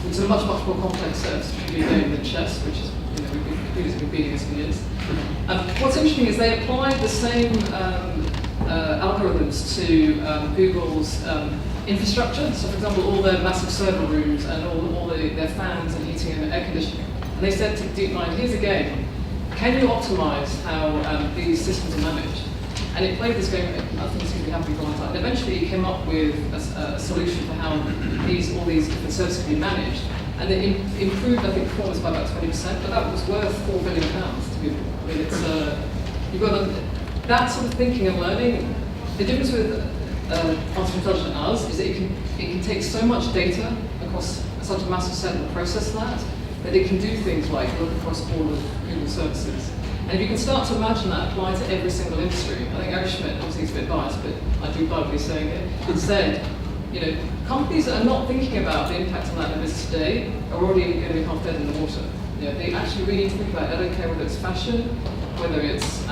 Speaker 3: It's a much more complex strategic game than chess, which is, computers have been beating us for years. What's interesting is they applied the same algorithms to Google's infrastructure. So, for example, all their massive server rooms and all their fans and heating and air conditioning. And they said to DeepMind, here's a game. Can you optimize how these systems are managed? And it played this game, I think it's going to be happening for a long time. And eventually it came up with a solution for how all these different services can be managed. And it improved, I think, performance by about 20%, but that was worth £4 billion to people. I mean, you've got that sort of thinking and learning. The difference with artificial intelligence and us is that it can take so much data across such a massive set and process that it can do things like look across all of Google services. And if you can start to imagine that applied to every single industry, I think Eric Schmidt, obviously he's a bit biased, but I do love what he's saying it, said, companies that are not thinking about the impact on that in their business today are already going to be half dead in the water. They actually really need to think about it. I don't care whether it's fashion, whether it's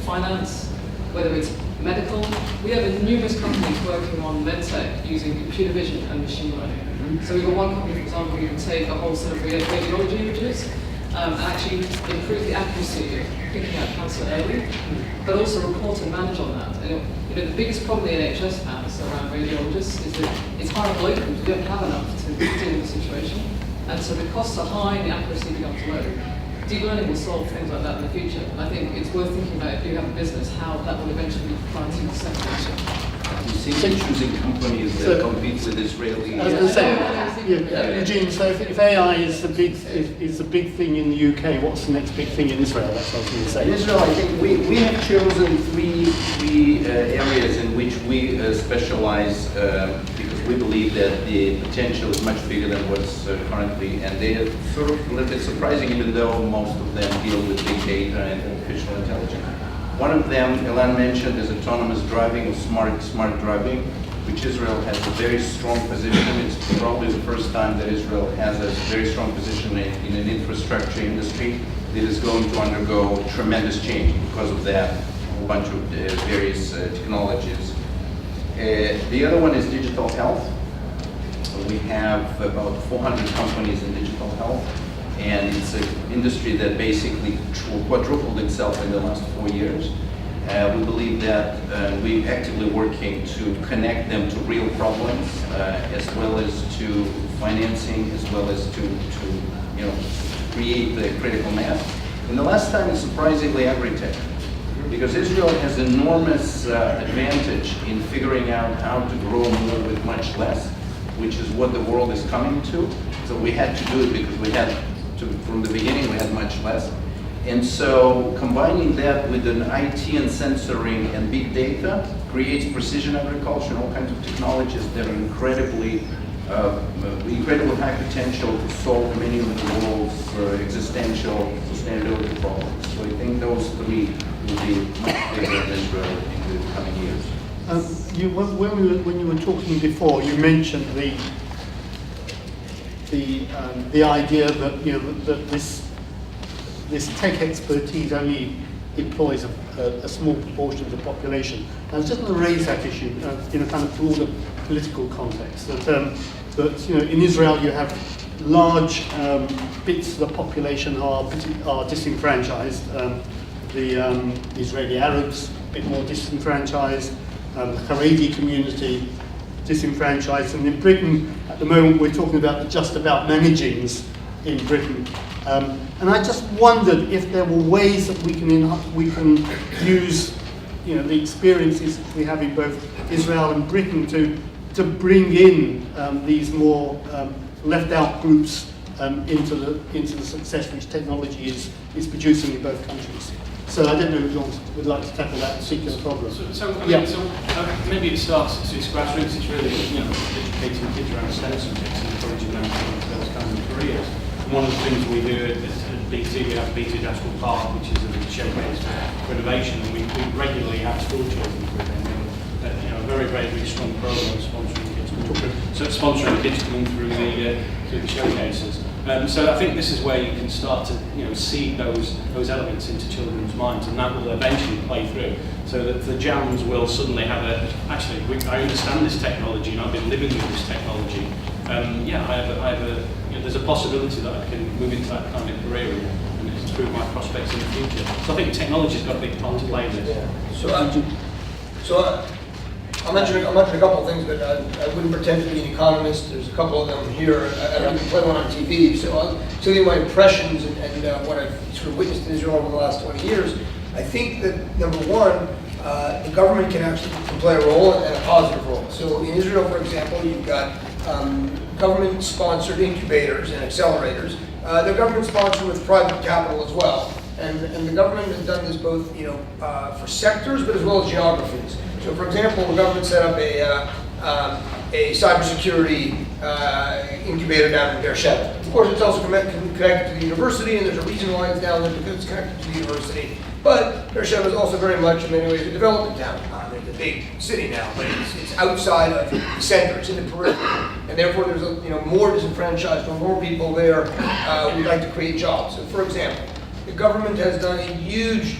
Speaker 3: finance, whether it's medical. We have numerous companies working on medtech using computer vision and machine learning. So we've got one company, for example, who can take a whole set of radiology images and actually improve the accuracy of picking out cancer early, but also report and manage on that. And, the biggest problem the NHS has around radiologists is that it's hiring locums. We don't have enough to deal with the situation. And so the costs are high and the accuracy becomes low. Deep learning will solve things like that in the future. And I think it's worth thinking about, if you have a business, how that will eventually find some separation.
Speaker 2: You see, choosing companies that compete with Israeli.
Speaker 1: I was going to say, Eugene. So if AI is the big thing in the UK, what's the next big thing in Israel? That's what I was going to say.
Speaker 2: In Israel, I think we have chosen three areas in which we specialize because we believe that the potential is much bigger than what's currently, and they are sort of a little bit surprising, even though most of them deal with big data and artificial intelligence. One of them, Ilan mentioned, is autonomous driving or smart driving, which Israel has a very strong position. It's probably the first time that Israel has a very strong position in an infrastructure industry that is going to undergo tremendous change because of that, a whole bunch of various technologies. The other one is digital health. We have about 400 companies in digital health, and it's an industry that basically quadrupled itself in the last 4 years. We believe that we're actively working to connect them to real problems, as well as to financing, as well as to create the critical mass. And the last time is surprisingly agri-tech, because Israel has enormous advantage in figuring out how to grow more with much less, which is what the world is coming to. So we had to do it because we had to, from the beginning, we had much less. And so combining that with an IT and sensoring and big data creates precision agriculture and all kinds of technologies that are incredibly high potential to solve many of the world's existential sustainability problems. So I think those three will be much bigger in Israel in the coming years.
Speaker 1: When you were talking before, you mentioned the idea that that this tech expertise only employs a small proportion of the population. I was just going to raise that issue in a kind of broader political context. That in Israel you have large bits of the population are disenfranchised. The Israeli Arabs a bit more disenfranchised. The Haredi community disenfranchised, and in Britain at the moment we're talking about the just about managings in Britain. And I just wondered if there were ways that we can use the experiences that we have in both Israel and Britain to bring in these more left out groups into the success which technology is producing in both countries. So I don't know if you would like to tackle that particular problem.
Speaker 5: Maybe it starts, it's grassroots, it's really educating kids around STEM subjects and encouraging them to go into those kinds of careers. And one of the things we do at BT, we have BT Industrial Park, which is a showcase for innovation, and we regularly have school children through them. A very, very, very strong program of sponsoring kids coming through the showcases. So I think this is where you can start to seed those elements into children's minds, and that will eventually play through, so that the jams will suddenly have I understand this technology and I've been living with this technology. There's a possibility that I can move into that kind of career and improve my prospects in the future. So I think technology's got a big part to play in this.
Speaker 4: Yeah. I'll mention a couple of things, but I wouldn't pretend to be an economist. There's a couple of them here. I don't even play one on TV, so I'll tell you my impressions and what I've sort of witnessed in Israel over the last 20 years. I think that, number one, the government can play a role and a positive role. So in Israel, for example, you've got government-sponsored incubators and accelerators. They're government-sponsored with private capital as well. And the government has done this both, for sectors, but as well as geographies. So, for example, the government set up a cybersecurity incubator down in Beersheba. Of course, it's also connected to the university, and there's a reason why it's down there because it's connected to the university. But Beersheba is also very much, in many ways, a development town. It's a big city now, but it's outside of the center. It's in the periphery, and therefore there's more disenfranchised or more people there who'd like to create jobs. So, for example, the government has done a huge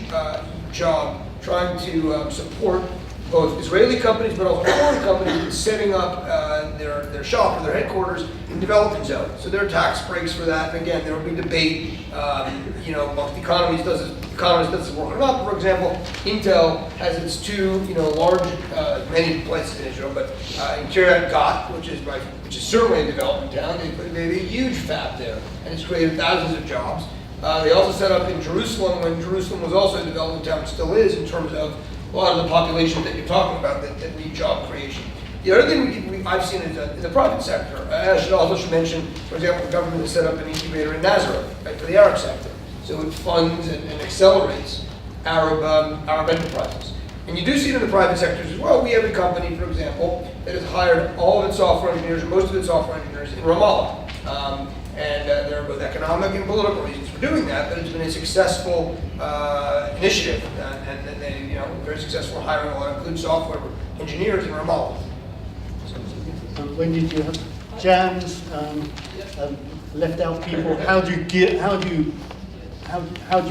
Speaker 4: job trying to support both Israeli companies but also foreign companies in setting up their shop or their headquarters in development zones. So there are tax breaks for that. And again, there will be debate, amongst economists, does it work or not? For example, Intel has its two, large, many places in Israel, but in Kiryat Gat, which is certainly a development town, they have a huge fab there, and it's created thousands of jobs. They also set up in Jerusalem, when Jerusalem was also a development town, still is, in terms of a lot of the population that you're talking about that need job creation. The other thing I've seen is in the private sector. I should mention, for example, the government has set up an incubator in Nazareth, for the Arab sector. So it funds and accelerates Arab enterprises. And you do see it in the private sectors as well. We have a company, for example, that has hired all of its software engineers, or most of its software engineers in Ramallah. There are both economic and political reasons for doing that, but it's been a successful initiative, and they, very successful hiring a lot of good software engineers in Ramallah.
Speaker 1: When did you have jams, left out people? How do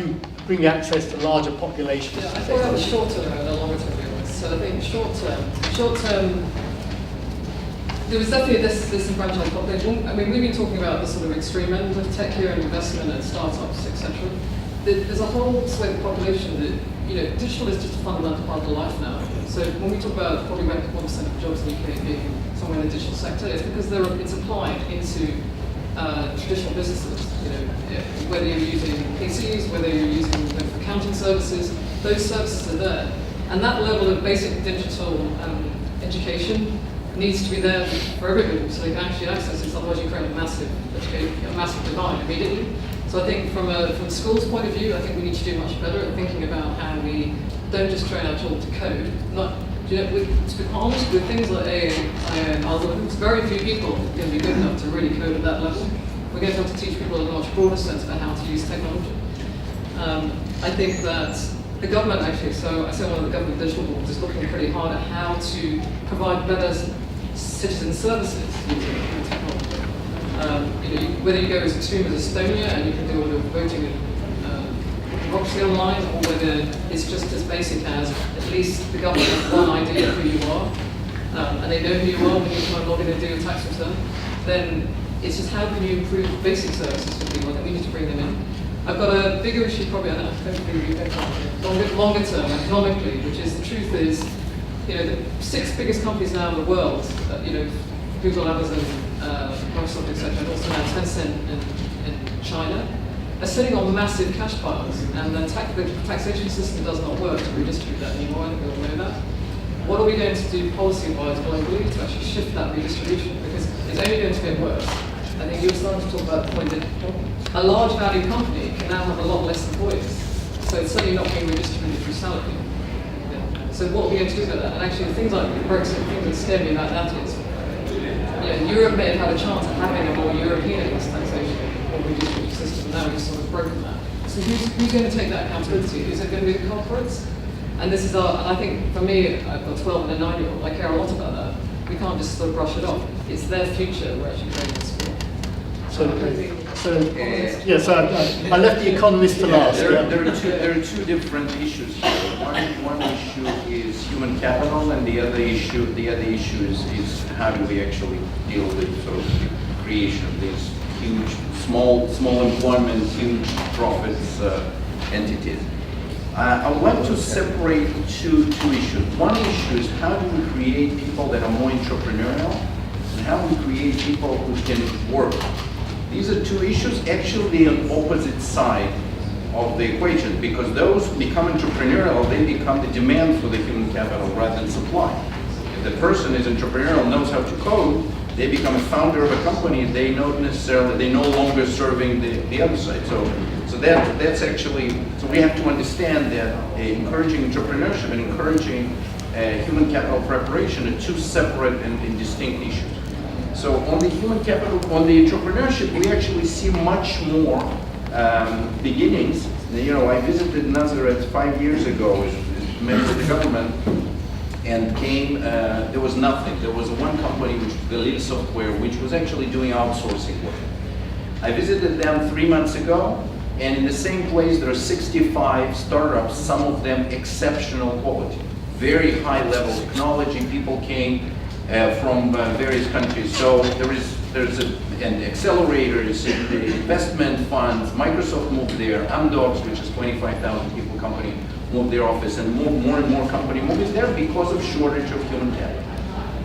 Speaker 1: you bring access to larger populations?
Speaker 3: Yeah, I thought that was short term and a longer term view. So I think short term, there was definitely this disenfranchised population. I mean, we've been talking about the sort of extreme end of tech here and investment and startups, etc. There's a whole swathe of the population that, digital is just a fundamental part of life now. So when we talk about probably 1% of jobs in the UK being somewhere in the digital sector, it's because it's applied into traditional businesses. Whether you're using PCs, whether you're using accounting services, those services are there. And that level of basic digital education needs to be there for everybody so they can actually access it, otherwise you create a massive divide immediately. So I think from a school's point of view, I think we need to do much better at thinking about how we don't just train our children to code. To be honest, with things like AI and algorithms, very few people are going to be good enough to really code at that level. We're going to have to teach people in a much broader sense about how to use technology. I think that the government actually, so I say one of the government digital boards is looking pretty hard at how to provide better citizen services using technology. Whether you go as extreme as Estonia and you can do all your voting and democracy online, or whether it's just as basic as at least the government has one idea of who you are, and they know who you are when you try and log in and do your tax return, then it's just how can you improve basic services for people, and we need to bring them in. I've got a bigger issue probably, I don't think longer term economically, which is the truth is, the 6 biggest companies now in the world, Google, Amazon, Microsoft, etc., and also now Tencent in China, are sitting on massive cash piles, and the taxation system does not work to redistribute that anymore. I think we all know that. What are we going to do policy-wise globally to actually shift that redistribution? Because it's only going to get worse. I think you were starting to talk about the point that a large value company can now have a lot less employees. So it's certainly not being redistributed through salary. So what are we going to do about that? And actually, things like Brexit, things that scare me about that is, Europe may have had a chance of having a more European-based taxation or redistribution system, and now we've sort of broken that. So who's going to take that accountability? Is it going to be the corporates? And this is and I think for me, I've got a 12 and a 9-year-old, I care a lot about that. We can't just sort of brush it off. It's their future we're actually creating this for.
Speaker 1: So I left the economist to last.
Speaker 2: There are two different issues here. One issue is human capital, and the other issue is how do we actually deal with sort of the creation of these huge, small employment, huge profits entities. I want to separate two issues. One issue is how do we create people that are more entrepreneurial, and how we create people who can work. These are two issues actually on opposite side of the equation, because those who become entrepreneurial, they become the demand for the human capital rather than supply. If the person is entrepreneurial, knows how to code, they become a founder of a company, they no longer serving the other side. So that's actually, so we have to understand that encouraging entrepreneurship and encouraging human capital preparation are two separate and distinct issues. So on the human capital, on the entrepreneurship, we actually see much more beginnings. I visited Nazareth 5 years ago as member of the government, and there was nothing. There was one company, which was Galil Software, which was actually doing outsourcing work. I visited them 3 months ago, and in the same place there are 65 startups, some of them exceptional quality, very high level technology. People came from various countries. So there's an accelerators, the investment funds. Microsoft moved there. Amdocs, which is 25,000 people company, moved their office, and more and more company moving there because of shortage of human capital.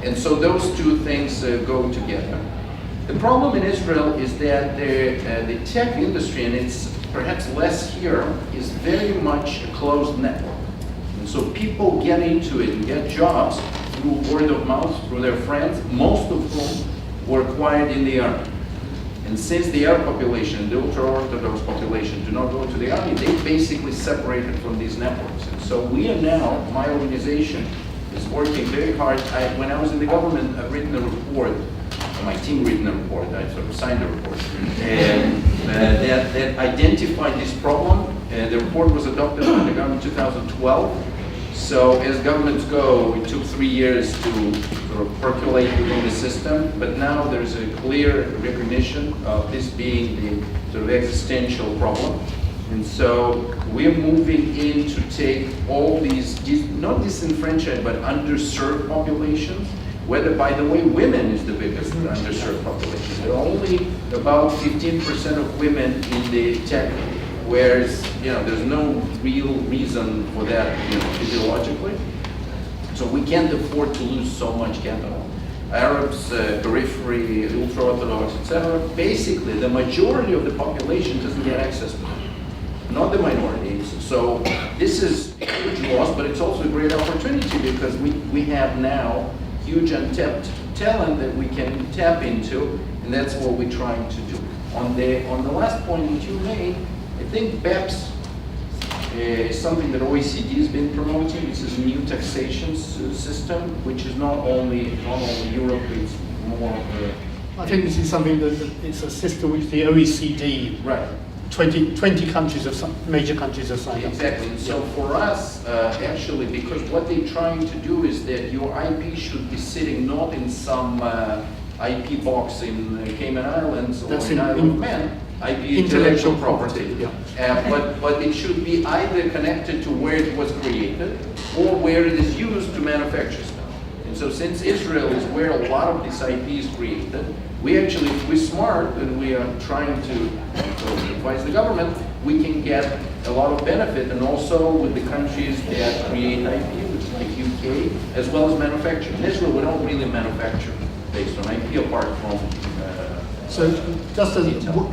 Speaker 2: And so those two things go together. The problem in Israel is that the tech industry, and it's perhaps less here, is very much a closed network. And so people get into it and get jobs through word of mouth, through their friends, most of whom were acquired in the army. And And since the Arab population, the ultra-Orthodox population, do not go to the army, they basically separated from these networks. And so we are now, my organization is working very hard. When I was in the government, I've written a report, my team written a report, I sort of signed the report, and that identified this problem. The report was adopted by the government in 2012. So as governments go, it took 3 years to sort of percolate within the system, but now there's a clear recognition of this being the sort of existential problem. And so we're moving in to take all these, not disenfranchised, but underserved populations, whether, by the way, women is the biggest underserved population. There are only about 15% of women in the tech, whereas, there's no real reason for that, physiologically. So we can't afford to lose so much capital. Arabs, periphery, ultra-Orthodox, etc. Basically, the majority of the population doesn't get access to it, not the minorities. So this is a huge loss, but it's also a great opportunity because we have now huge untapped talent that we can tap into, and that's what we're trying to do. On the last point that you made, I think BEPS is something that OECD has been promoting. This is a new taxation system, which is not only Europe, it's more.
Speaker 1: I think this is something that it's a system which the OECD,
Speaker 2: Right.
Speaker 1: 20 countries major countries have signed up.
Speaker 2: Exactly. And so for us, actually, because what they're trying to do is that your IP should be sitting not in some IP box in Cayman Islands or
Speaker 1: That's
Speaker 2: in Isle of Man. IP intellectual property.
Speaker 1: Yeah.
Speaker 2: But it should be either connected to where it was created or where it is used to manufacture stuff. And so since Israel is where a lot of this IP is created, we're smart and we are trying to advise the government, we can get a lot of benefit, and also with the countries that create IP, which is like UK, as well as manufacture. In Israel, we don't really manufacture based on IP apart from
Speaker 1: So just as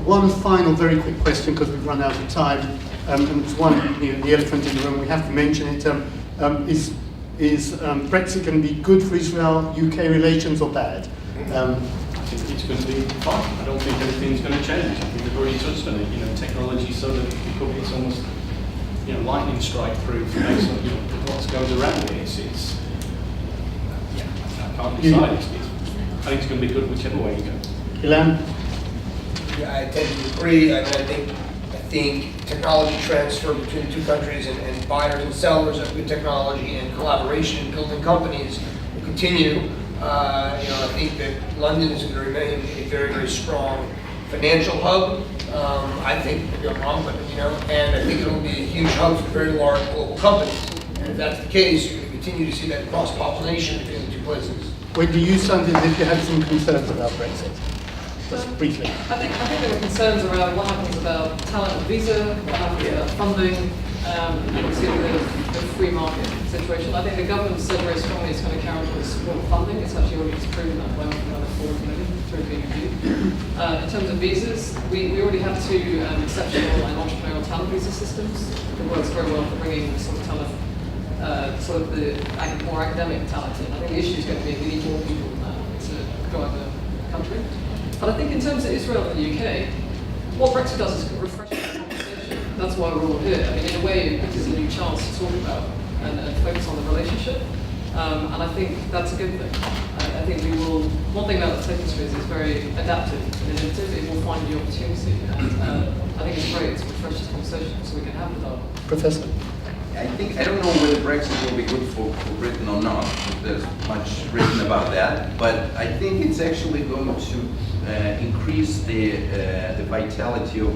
Speaker 1: one final very quick question, because we've run out of time, and it's one, the elephant in the room, we have to mention it, is Brexit going to be good for Israel-UK relations or bad?
Speaker 5: I think it's going to be fine. I don't think anything's going to change. I think we've already touched on it. Technology so that it's almost, lightning strike proof based on what goes around it. I can't decide. I think it's going to be good whichever way you go.
Speaker 1: Ilan?
Speaker 4: Yeah, I tend to agree. I think technology transfer between the two countries and buyers and sellers of good technology and collaboration in building companies will continue. I think that London is going to remain a very, very strong financial hub. I think, maybe I'm wrong, but and I think it'll be a huge hub for very large global companies. And if that's the case, you're going to continue to see that cross-pollination between the two places.
Speaker 1: When do you sound as if you had some concerns about Brexit? Just briefly.
Speaker 3: I think there were concerns around what happens about talent and visa, what happens about funding, and obviously the free market situation. I think the government said very strongly it's going to carry on with support funding. It's actually already proven that by another 4 million through BNP. In terms of visas, we already have 2 exceptional and entrepreneurial talent visa systems. It works very well for bringing sort of talent, the more academic talent in. I think the issue is going to be we need more people to go out the country. But I think in terms of Israel and the UK, what Brexit does is refresh the conversation. That's why we're all here. I mean, in a way, it gives us a new chance to talk about and focus on the relationship. And I think that's a good thing. I think we will, one thing about the tech industry is it's very adaptive and innovative. It will find new opportunity. And I think it's great to refresh this conversation so we can have the dialogue.
Speaker 1: Professor?
Speaker 2: I don't know whether Brexit will be good for Britain or not. There's much written about that, but I think it's actually going to increase the vitality of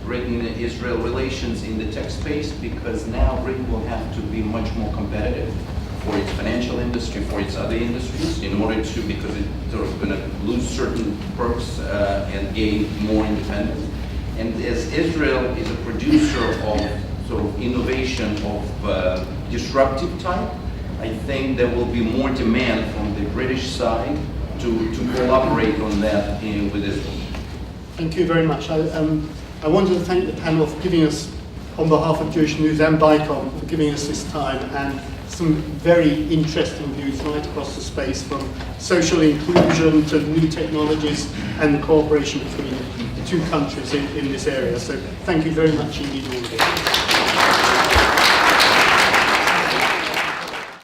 Speaker 2: Britain-Israel relations in the tech space, because now Britain will have to be much more competitive for its financial industry, for its other industries, in order to, because it's sort of going to lose certain perks and gain more independence. And as Israel is a producer of sort of innovation of disruptive type, I think there will be more demand from the British side to collaborate on that with Israel.
Speaker 1: Thank you very much. I wanted to thank the panel for giving us, on behalf of Jewish News and BICOM, for giving us this time, and some very interesting views right across the space, from social inclusion to new technologies and the cooperation between the two countries in this area. So thank you very much indeed all of you.